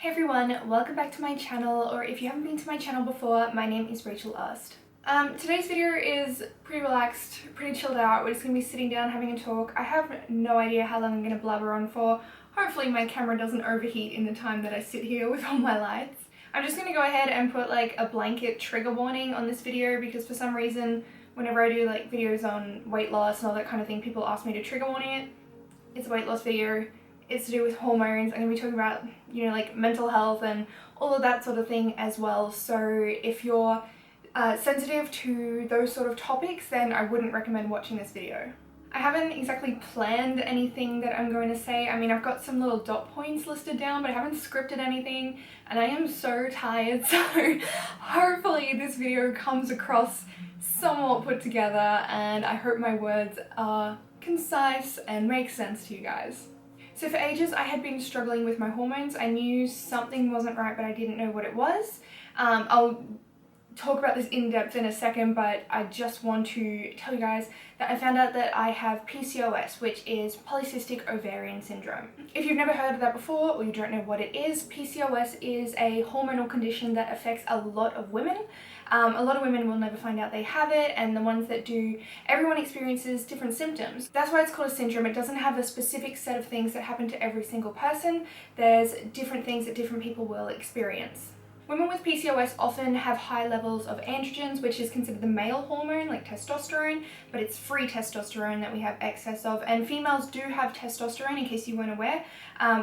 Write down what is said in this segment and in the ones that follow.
Hey everyone, welcome back to my channel, or if you haven't been to my channel before, my name is Rachel Erst. Today's video is pretty relaxed, pretty chilled out. We're just going to be sitting down having a talk. I have no idea how long I'm going to blabber on for. Hopefully my camera doesn't overheat in the time that I sit here with all my lights. I'm just going to go ahead and put like a blanket trigger warning on this video because for some reason whenever I do like videos on weight loss and all that kind of thing, people ask me to trigger warning it. It's a weight loss video. It's to do with hormones. I'm going to be talking about, like mental health and all of that sort of thing as well. So if you're sensitive to those sort of topics, then I wouldn't recommend watching this video. I haven't exactly planned anything that I'm going to say. I mean, I've got some little dot points listed down, but I haven't scripted anything, and I am so tired, so hopefully this video comes across somewhat put together, and I hope my words are concise and make sense to you guys. So for ages I had been struggling with my hormones. I knew something wasn't right, but I didn't know what it was. I'll talk about this in depth in a second, but I just want to tell you guys that I found out that I have PCOS, which is polycystic ovarian syndrome. If you've never heard of that before or you don't know what it is, PCOS is a hormonal condition that affects a lot of women. A lot of women will never find out they have it, and the ones that do, everyone experiences different symptoms. That's why it's called a syndrome. It doesn't have a specific set of things that happen to every single person. There's different things that different people will experience. Women with PCOS often have high levels of androgens, which is considered the male hormone, like testosterone, but it's free testosterone that we have excess of. And females do have testosterone, in case you weren't aware.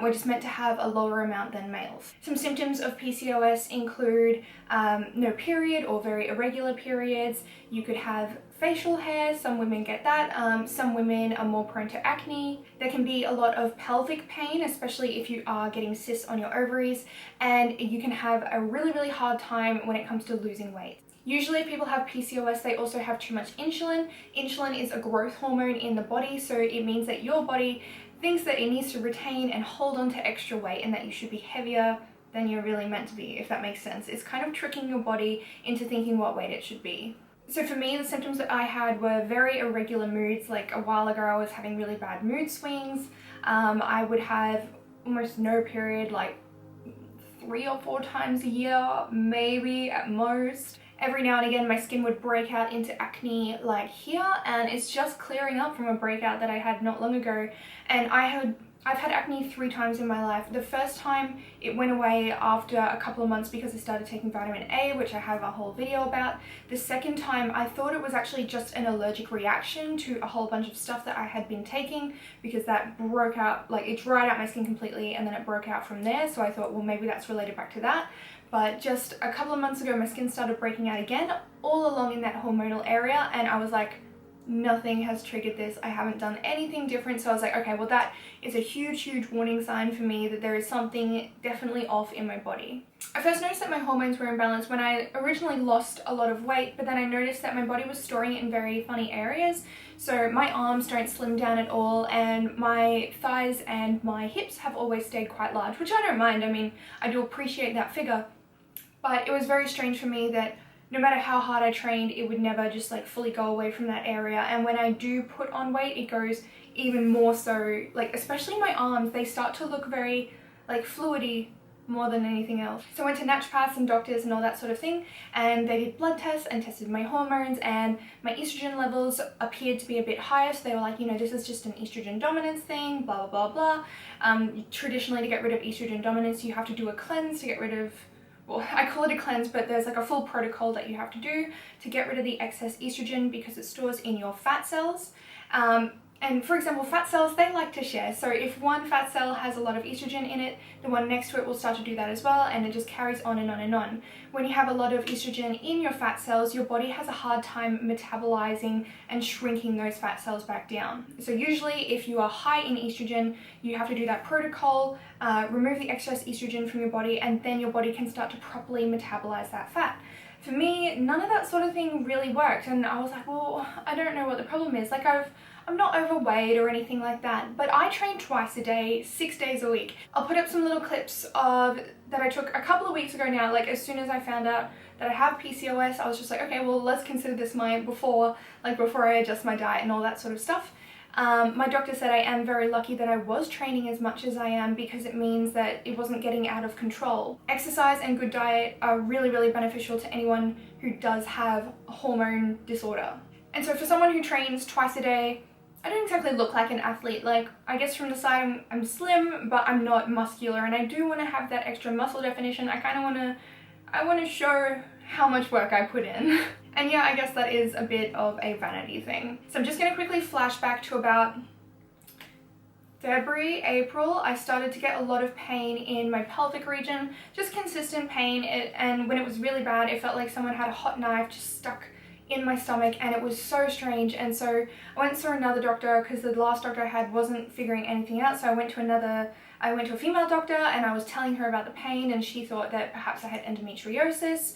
We're just meant to have a lower amount than males. Some symptoms of PCOS include no period or very irregular periods. You could have facial hair, some women get that. Some women are more prone to acne. There can be a lot of pelvic pain, especially if you are getting cysts on your ovaries, and you can have a really hard time when it comes to losing weight. Usually if people have PCOS, they also have too much insulin. Insulin is a growth hormone in the body, so it means that your body thinks that it needs to retain and hold on to extra weight and that you should be heavier than you're really meant to be, if that makes sense. It's kind of tricking your body into thinking what weight it should be. So for me, the symptoms that I had were very irregular moods. Like a while ago I was having really bad mood swings. I would have almost no period, like 3 or 4 times a year, maybe at most. Every now and again my skin would break out into acne like here, and it's just clearing up from a breakout that I had not long ago. And I've had acne 3 times in my life. The first time it went away after a couple of months because I started taking vitamin A, which I have a whole video about. The second time I thought it was actually just an allergic reaction to a whole bunch of stuff that I had been taking, because that broke out, like it dried out my skin completely and then it broke out from there. So I thought, well, maybe that's related back to that. But just a couple of months ago my skin started breaking out again, all along in that hormonal area, and I was like, nothing has triggered this. I haven't done anything different. So I was like, okay, well that is a huge warning sign for me that there is something definitely off in my body. I first noticed that my hormones were imbalanced when I originally lost a lot of weight, but then I noticed that my body was storing it in very funny areas. So my arms don't slim down at all, and my thighs and my hips have always stayed quite large, which I don't mind. I mean, I do appreciate that figure, but it was very strange for me that no matter how hard I trained, it would never just like fully go away from that area. And when I do put on weight, it goes even more so, like especially my arms, they start to look very like fluidy more than anything else. So I went to naturopaths and doctors and all that sort of thing, and they did blood tests and tested my hormones, and my estrogen levels appeared to be a bit higher. So they were like, this is just an estrogen dominance thing, blah blah blah blah. Traditionally, to get rid of estrogen dominance, you have to do a cleanse to get rid of, well, I call it a cleanse, but there's like a full protocol that you have to do to get rid of the excess estrogen because it stores in your fat cells. And for example, fat cells, they like to share. So if one fat cell has a lot of estrogen in it, the one next to it will start to do that as well, and it just carries on and on and on. When you have a lot of estrogen in your fat cells, your body has a hard time metabolizing and shrinking those fat cells back down. So usually if you are high in estrogen, you have to do that protocol, remove the excess estrogen from your body, and then your body can start to properly metabolize that fat. For me, none of that sort of thing really worked, and I was like, well, I don't know what the problem is. Like I'm not overweight or anything like that, but I train twice a day, 6 days a week. I'll put up some little clips of that I took a couple of weeks ago now. Like as soon as I found out that I have PCOS, I was just like, okay, well let's consider this my before I adjust my diet and all that sort of stuff. My doctor said I am very lucky that I was training as much as I am because it means that it wasn't getting out of control. Exercise and good diet are really, really beneficial to anyone who does have a hormone disorder. And so for someone who trains twice a day, I don't exactly look like an athlete. Like, I guess from the side I'm slim, but I'm not muscular, and I do want to have that extra muscle definition. I want to show how much work I put in. And yeah, I guess that is a bit of a vanity thing. So I'm just going to quickly flash back to about February, April. I started to get a lot of pain in my pelvic region, just consistent pain, and when it was really bad, it felt like someone had a hot knife just stuck in my stomach, and it was so strange. And so I went and saw another doctor because the last doctor I had wasn't figuring anything out. So I went to a female doctor, and I was telling her about the pain, and she thought that perhaps I had endometriosis.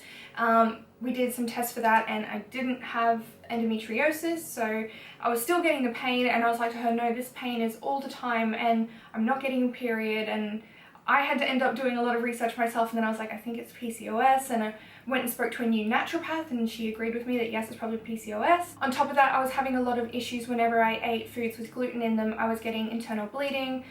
We did some tests for that, and I didn't have endometriosis, so I was still getting the pain, and I was like to her, no, this pain is all the time and I'm not getting a period. And I had to end up doing a lot of research myself, and then I was like, I think it's PCOS, and I went and spoke to a new naturopath, and she agreed with me that yes, it's probably PCOS. On top of that, I was having a lot of issues whenever I ate foods with gluten in them. I was getting internal bleeding,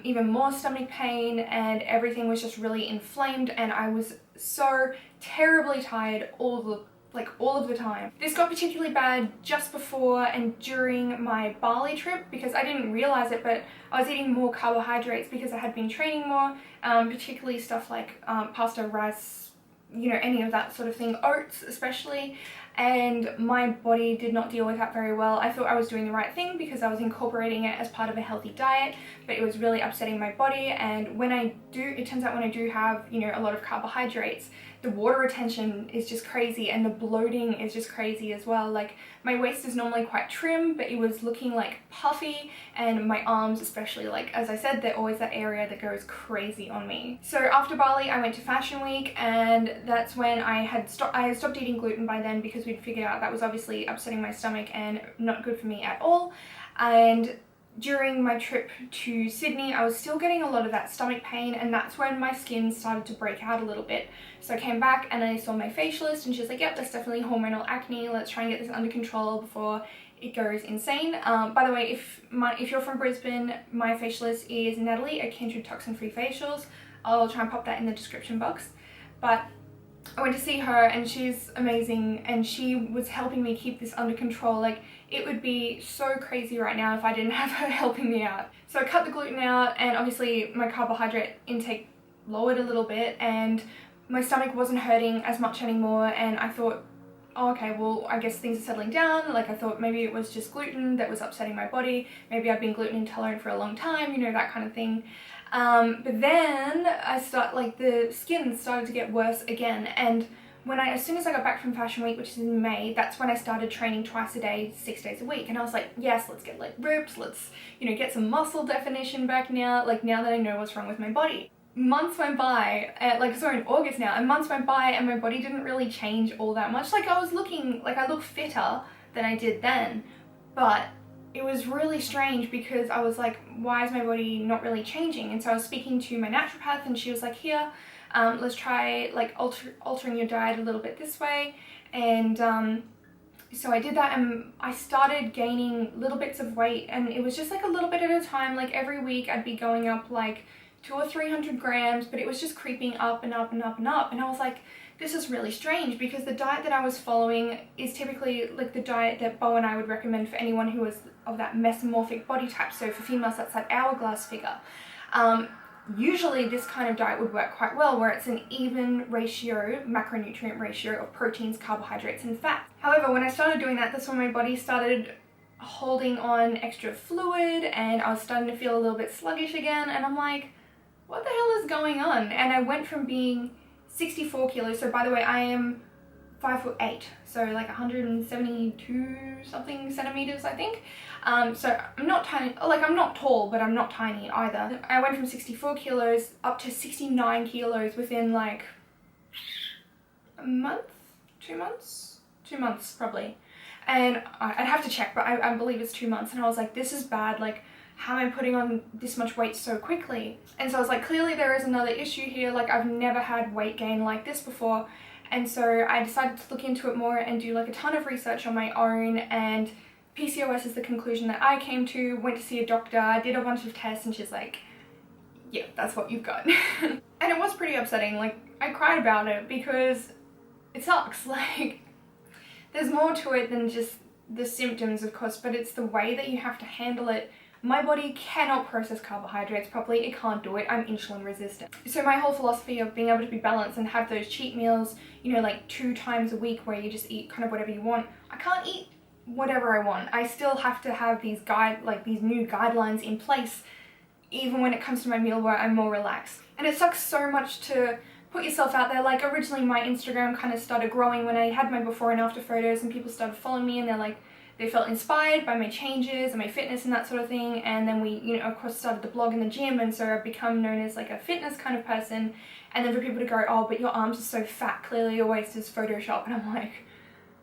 even more stomach pain, and everything was just really inflamed, and I was so terribly tired all of the time. This got particularly bad just before and during my Bali trip because I didn't realize it, but I was eating more carbohydrates because I had been training more, particularly stuff like pasta, rice, you know, any of that sort of thing, oats especially, and my body did not deal with that very well. I thought I was doing the right thing because I was incorporating it as part of a healthy diet, but it was really upsetting my body. And it turns out when I do have, you know, a lot of carbohydrates, the water retention is just crazy, and the bloating is just crazy as well. Like, my waist is normally quite trim, but it was looking like puffy, and my arms especially, like, as I said, they're always that area that goes crazy on me. So after Bali, I went to Fashion Week, and that's when I had stopped eating gluten by then because we'd figured out that was obviously upsetting my stomach and not good for me at all. And during my trip to Sydney, I was still getting a lot of that stomach pain, and that's when my skin started to break out a little bit. So I came back and I saw my facialist, and she's like, yep, that's definitely hormonal acne. Let's try and get this under control before it goes insane. By the way, if you're from Brisbane, my facialist is Natalie at Kindred Toxin Free Facials. I'll try and pop that in the description box. But I went to see her, and she's amazing, and she was helping me keep this under control. Like, it would be so crazy right now if I didn't have her helping me out. So I cut the gluten out, and obviously my carbohydrate intake lowered a little bit, and my stomach wasn't hurting as much anymore. And I thought, oh, okay, well, I guess things are settling down. Like, I thought maybe it was just gluten that was upsetting my body. Maybe I've been gluten intolerant for a long time, you know, that kind of thing. But then the skin started to get worse again, and as soon as I got back from Fashion Week, which is in May, that's when I started training twice a day, 6 days a week. And I was like, yes, let's get like ripped, let's, you know, get some muscle definition back now, like now that I know what's wrong with my body. Months went by, in August now, and months went by, and my body didn't really change all that much. Like, I look fitter than I did then, but it was really strange because I was like, why is my body not really changing? And so I was speaking to my naturopath, and she was like, here, let's try like altering your diet a little bit this way. And so I did that, and I started gaining little bits of weight, and it was just like a little bit at a time. Like, every week I'd be going up like 200 or 300 grams, but it was just creeping up and up and up and up. And I was like, this is really strange, because the diet that I was following is typically like the diet that Bo and I would recommend for anyone who was of that mesomorphic body type. So for females, that's that hourglass figure. Usually this kind of diet would work quite well, where it's an even ratio, macronutrient ratio of proteins, carbohydrates, and fat. However, when I started doing that, that's when my body started holding on extra fluid, and I was starting to feel a little bit sluggish again, and I'm like, what the hell is going on? And I went from being 64 kilos, so by the way, I am 5'8", so like 172 something centimeters, I think. So I'm not tiny, like I'm not tall, but I'm not tiny either. I went from 64 kilos up to 69 kilos within like a month, 2 months? 2 months probably. And I'd have to check, but I believe it's 2 months. And I was like, this is bad, like, how am I putting on this much weight so quickly? And so I was like, clearly there is another issue here. Like, I've never had weight gain like this before. And so I decided to look into it more and do like a ton of research on my own, and PCOS is the conclusion that I came to, went to see a doctor, did a bunch of tests, and she's like, yeah, that's what you've got. And it was pretty upsetting. Like, I cried about it because it sucks. Like, there's more to it than just the symptoms, of course, but it's the way that you have to handle it. My body cannot process carbohydrates properly. It can't do it. I'm insulin resistant. So my whole philosophy of being able to be balanced and have those cheat meals, you know, like 2 times a week where you just eat kind of whatever you want. I can't eat whatever I want. I still have to have these new guidelines in place, even when it comes to my meal where I'm more relaxed. And it sucks so much to put yourself out there. Like, originally my Instagram kind of started growing when I had my before and after photos, and people started following me, and they felt inspired by my changes and my fitness and that sort of thing. And then we, you know, of course started the blog in the gym, and so I've become known as like a fitness kind of person. And then for people to go, oh, but your arms are so fat, clearly your waist is Photoshop. And I'm like,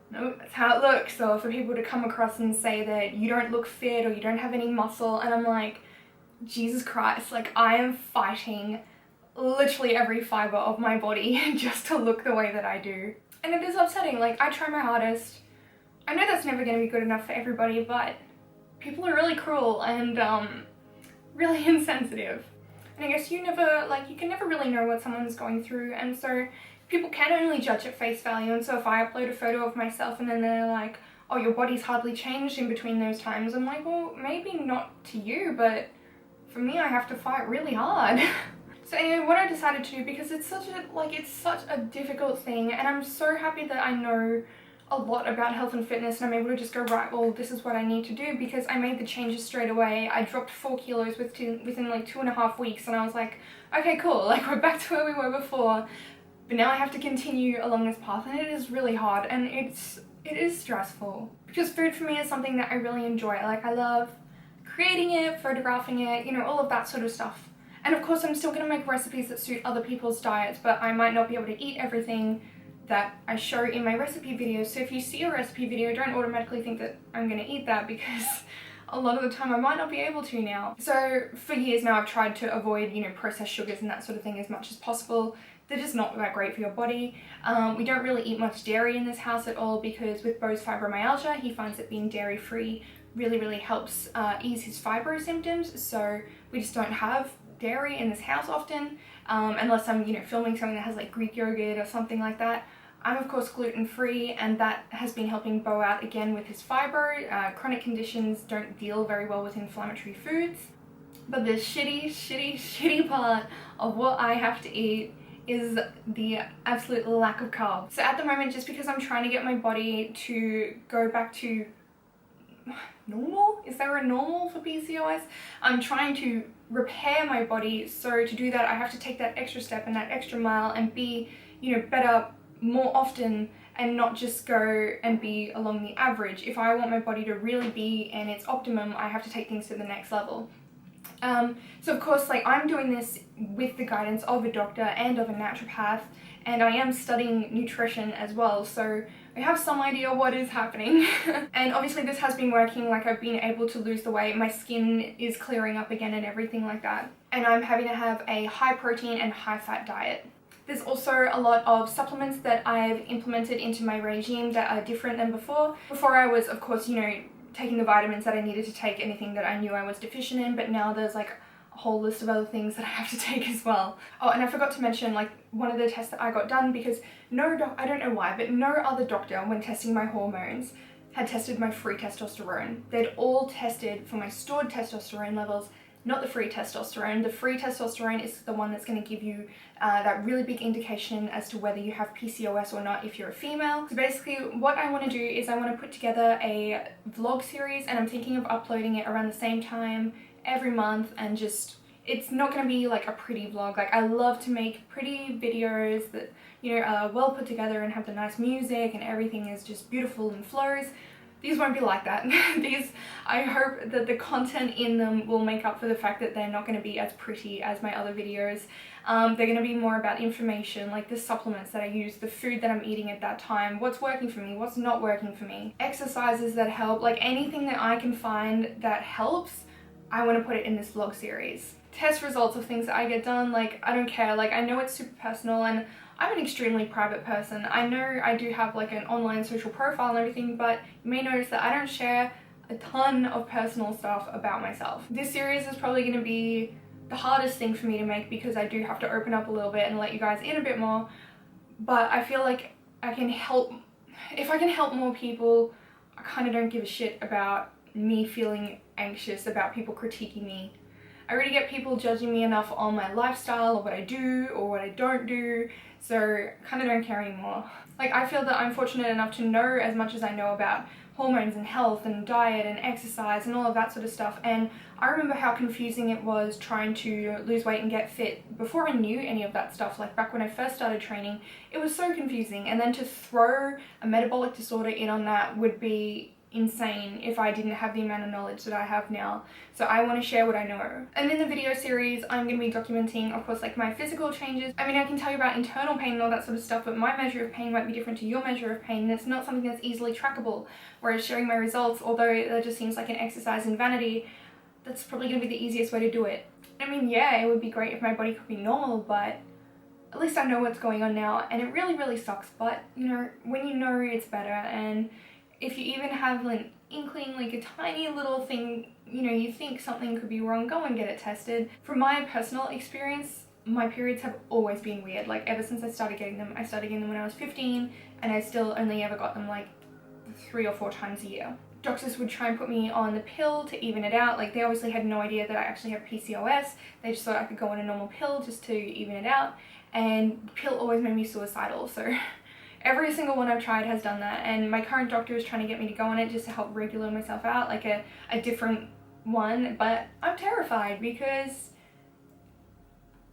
no, that's how it looks. Or for people to come across and say that you don't look fit or you don't have any muscle, and I'm like, Jesus Christ, like, I am fighting literally every fiber of my body just to look the way that I do. And it is upsetting. Like, I try my hardest. I know that's never going to be good enough for everybody, but people are really cruel and really insensitive. And I guess you can never really know what someone's going through, and so people can only judge at face value. And so if I upload a photo of myself and then they're like, oh, your body's hardly changed in between those times, I'm like, well, maybe not to you, but for me, I have to fight really hard. So anyway, what I decided to do, because it's such a difficult thing, and I'm so happy that I know a lot about health and fitness, and I'm able to just go, right, well, this is what I need to do, because I made the changes straight away. I dropped 4 kilos within like 2.5 weeks, and I was like, okay, cool, like, we're back to where we were before, but now I have to continue along this path, and it is really hard, and it is stressful, because food for me is something that I really enjoy. Like, I love creating it, photographing it, you know, all of that sort of stuff. And of course, I'm still going to make recipes that suit other people's diets, but I might not be able to eat everything that I show in my recipe videos. So if you see a recipe video, don't automatically think that I'm going to eat that, because a lot of the time I might not be able to now. So for years now, I've tried to avoid, you know, processed sugars and that sort of thing as much as possible. They're just not that great for your body. We don't really eat much dairy in this house at all, because with Bo's fibromyalgia, he finds that being dairy-free really helps ease his fibro symptoms. So we just don't have dairy in this house often, unless I'm, you know, filming something that has like Greek yogurt or something like that. I'm of course gluten-free, and that has been helping Bo out again with his fibro. Chronic conditions don't deal very well with inflammatory foods. But the shitty part of what I have to eat is the absolute lack of carbs. So at the moment, just because I'm trying to get my body to go back to normal? Is there a normal for PCOS? I'm trying to repair my body, so to do that I have to take that extra step and that extra mile and be, you know, better more often, and not just go and be along the average. If I want my body to really be in its optimum, I have to take things to the next level. So of course, like, I'm doing this with the guidance of a doctor and of a naturopath, and I am studying nutrition as well, so I have some idea what is happening. And obviously this has been working. Like, I've been able to lose the weight, my skin is clearing up again and everything like that, and I'm having to have a high protein and high fat diet. There's also a lot of supplements that I've implemented into my regime that are different than before. Before I was, of course, you know, taking the vitamins that I needed to take, anything that I knew I was deficient in, but now there's like a whole list of other things that I have to take as well. Oh, and I forgot to mention, like, one of the tests that I got done, because I don't know why, but no other doctor, when testing my hormones, had tested my free testosterone. They'd all tested for my stored testosterone levels, not the free testosterone. The free testosterone is the one that's going to give you that really big indication as to whether you have PCOS or not if you're a female. So basically what I want to do is I want to put together a vlog series, and I'm thinking of uploading it around the same time every month, and just, it's not going to be like a pretty vlog. Like, I love to make pretty videos that, you know, are well put together and have the nice music and everything is just beautiful and flows. These won't be like that. These, I hope that the content in them will make up for the fact that they're not going to be as pretty as my other videos. They're going to be more about information, like the supplements that I use, the food that I'm eating at that time, what's working for me, what's not working for me, exercises that help, like anything that I can find that helps, I want to put it in this vlog series. Test results of things that I get done, like, I don't care. Like, I know it's super personal, and I'm an extremely private person. I know I do have like an online social profile and everything, but you may notice that I don't share a ton of personal stuff about myself. This series is probably going to be the hardest thing for me to make because I do have to open up a little bit and let you guys in a bit more, but I feel like I can help. If I can help more people, I kind of don't give a shit about me feeling anxious about people critiquing me. I already get people judging me enough on my lifestyle or what I do or what I don't do, so I kind of don't care anymore. Like, I feel that I'm fortunate enough to know as much as I know about hormones and health and diet and exercise and all of that sort of stuff, and I remember how confusing it was trying to lose weight and get fit before I knew any of that stuff. Like, back when I first started training, it was so confusing, and then to throw a metabolic disorder in on that would be insane if I didn't have the amount of knowledge that I have now. So I want to share what I know. And in the video series, I'm going to be documenting, of course, like my physical changes. I mean, I can tell you about internal pain and all that sort of stuff, but my measure of pain might be different to your measure of pain, and it's not something that's easily trackable. Whereas sharing my results, although that just seems like an exercise in vanity, that's probably going to be the easiest way to do it. I mean, yeah, it would be great if my body could be normal, but at least I know what's going on now, and it really, really sucks. But, you know, when you know, it's better. And if you even have an inkling, like a tiny little thing, you know, you think something could be wrong, go and get it tested. From my personal experience, my periods have always been weird. Like, ever since I started getting them when I was 15, and I still only ever got them like 3 or 4 times a year. Doctors would try and put me on the pill to even it out. Like, they obviously had no idea that I actually have PCOS. They just thought I could go on a normal pill just to even it out, and the pill always made me suicidal. So every single one I've tried has done that, and my current doctor is trying to get me to go on it just to help regulate myself out, like a different one, but I'm terrified because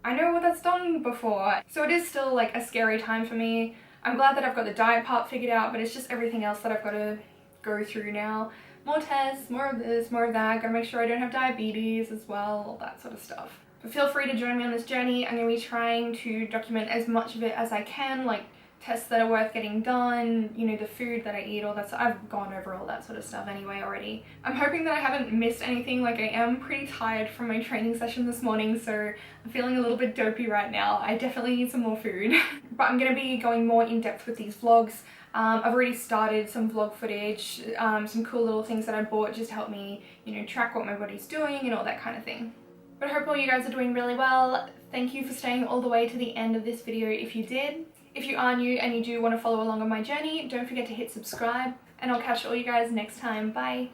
I know what that's done before. So it is still like a scary time for me. I'm glad that I've got the diet part figured out, but it's just everything else that I've got to go through now. More tests, more of this, more of that, gotta make sure I don't have diabetes as well, all that sort of stuff. But feel free to join me on this journey. I'm going to be trying to document as much of it as I can, like tests that are worth getting done, you know, the food that I eat, all that stuff. I've gone over all that sort of stuff anyway already. I'm hoping that I haven't missed anything. Like, I am pretty tired from my training session this morning, so I'm feeling a little bit dopey right now. I definitely need some more food. But I'm going to be going more in depth with these vlogs. I've already started some vlog footage, some cool little things that I bought just to help me, you know, track what my body's doing and all that kind of thing. But I hope all you guys are doing really well. Thank you for staying all the way to the end of this video if you did. If you are new and you do want to follow along on my journey, don't forget to hit subscribe, and I'll catch all you guys next time. Bye!